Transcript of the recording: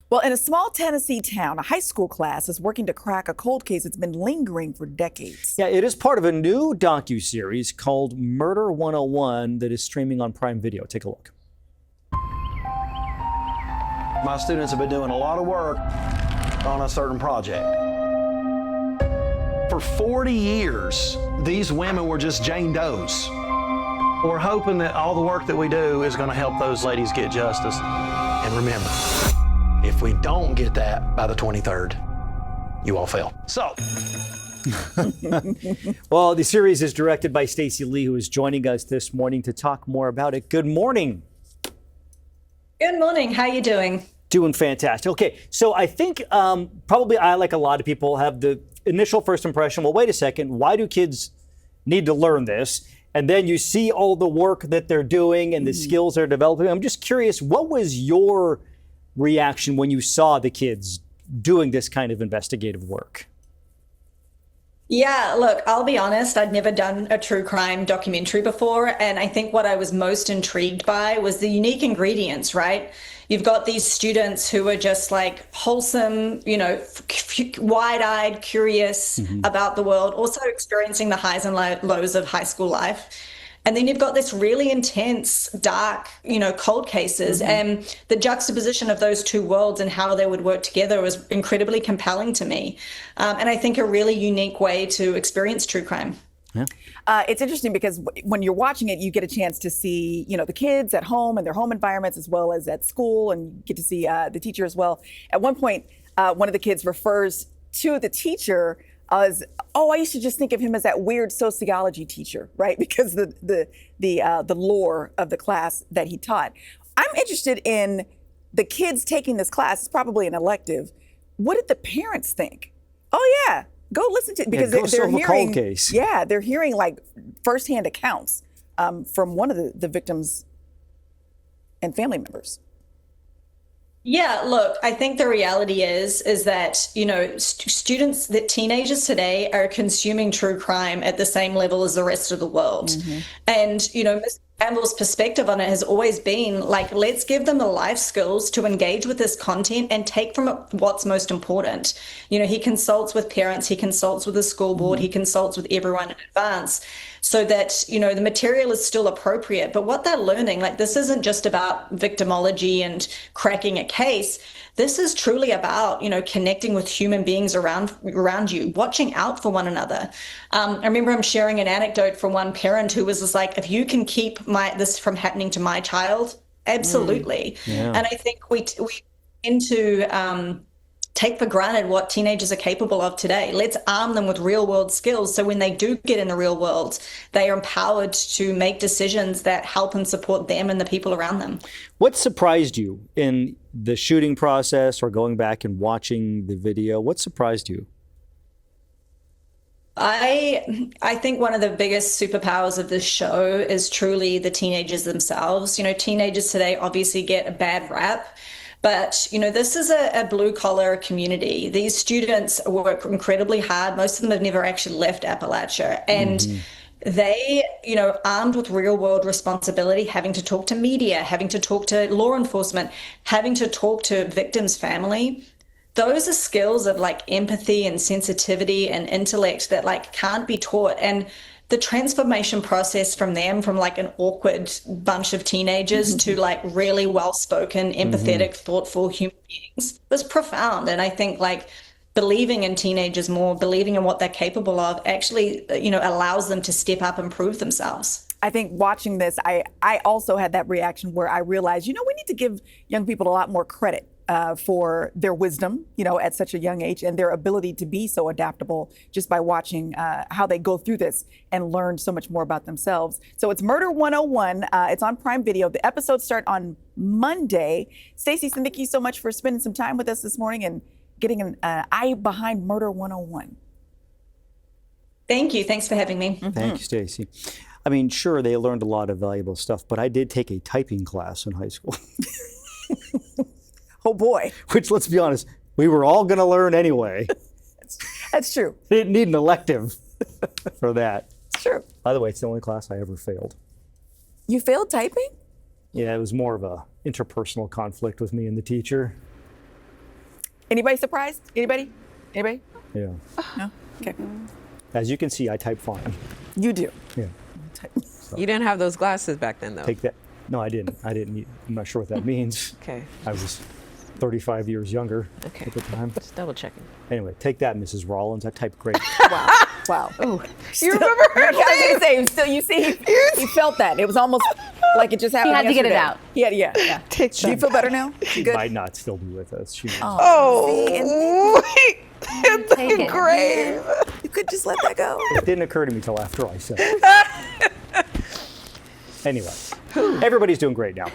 Well, in a small Tennessee town, a high school class is working to crack a cold case that's been lingering for decades. Yeah, it is part of a new docuseries called Murder 101 that is streaming on Prime Video. Take a look. My students have been doing a lot of work on a certain project. For 40 years, these women were just Jane Does. We're hoping that all the work that we do is going to help those ladies get justice. And remember, if we don't get that by the 23rd, you all fail. So. Well, the series is directed by Stacey Lee, who is joining us this morning to talk more about it. Good morning. Good morning. How are you doing? Doing fantastic. Okay, so I think probably I, like a lot of people, have the initial first impression, well, wait a second, why do kids need to learn this? And then you see all the work that they're doing and the skills they're developing. I'm just curious, what was your reaction when you saw the kids doing this kind of investigative work? Yeah, look, I'll be honest, I'd never done a true crime documentary before. And I think what I was most intrigued by was the unique ingredients, right? You've got these students who are just like wholesome, wide-eyed, curious about the world, also experiencing the highs and lows of high school life. And then you've got this really intense, dark, cold cases. And the juxtaposition of those two worlds and how they would work together was incredibly compelling to me. And I think a really unique way to experience true crime. Yeah. It's interesting because when you're watching it, you get a chance to see, the kids at home and their home environments as well as at school, and you get to see the teacher as well. At one point, one of the kids refers to the teacher as, I used to just think of him as that weird sociology teacher, right? Because the lore of the class that he taught. I'm interested in the kids taking this class. It's probably an elective. What did the parents think? Oh yeah, go listen to it, because they're hearing cold case. Yeah, they're hearing like firsthand accounts from one of the victims and family members. Yeah, look, I think the reality is that, students, that teenagers today are consuming true crime at the same level as the rest of the world. And, Mr. Campbell's perspective on it has always been like, let's give them the life skills to engage with this content and take from it what's most important. He consults with parents, he consults with the school board, he consults with everyone in advance, so that, the material is still appropriate. But what they're learning, like, this isn't just about victimology and cracking a case. This is truly about, connecting with human beings around you, watching out for one another. I remember him sharing an anecdote from one parent who was just like, if you can keep this from happening to my child, absolutely. Yeah. And I think we tend to take for granted what teenagers are capable of today. Let's arm them with real world skills, so when they do get in the real world, they are empowered to make decisions that help and support them and the people around them. What surprised you in the shooting process or going back and watching the video? What surprised you? I think one of the biggest superpowers of this show is truly the teenagers themselves. Teenagers today obviously get a bad rap. But, this is a blue collar community. These students work incredibly hard. Most of them have never actually left Appalachia. And they, armed with real world responsibility, having to talk to media, having to talk to law enforcement, having to talk to victims' family. Those are skills of like empathy and sensitivity and intellect that like can't be taught. And the transformation process from them, from like an awkward bunch of teenagers to like really well-spoken, empathetic, thoughtful human beings, was profound. And I think like believing in teenagers more, believing in what they're capable of, actually, allows them to step up and prove themselves. I think watching this, I also had that reaction where I realized, we need to give young people a lot more credit for their wisdom, at such a young age, and their ability to be so adaptable just by watching how they go through this and learn so much more about themselves. So it's Murder 101. It's on Prime Video. The episodes start on Monday. Stacey, thank you so much for spending some time with us this morning and getting an eye behind Murder 101. Thank you. Thanks for having me. Thank you, Stacey. I mean, sure, they learned a lot of valuable stuff, but I did take a typing class in high school. Oh boy. Which, let's be honest, we were all going to learn anyway. That's true. They didn't need an elective for that. It's true. By the way, it's the only class I ever failed. You failed typing? Yeah, it was more of a interpersonal conflict with me and the teacher. Anybody surprised? Anybody? Anybody? Yeah. No? Okay. As you can see, I type fine. You do. Yeah. You didn't have those glasses back then, though. Take that. No, I didn't. I'm not sure what that means. Okay. I was 35 years younger Okay. at the time. Just double checking. Anyway, take that, Mrs. Rollins. I type great. Wow. Oh, you remember her Yeah, I saying? was gonna say, still, you see, he felt that. It was almost like it just happened. had to get it yesterday. out. He had, yeah. Take Do you feel better now? She Good. might not still be with us. She Oh, wait. In Take the it. grave. You could just let that go. It didn't occur to me till after I said it. Anyway, everybody's doing great now.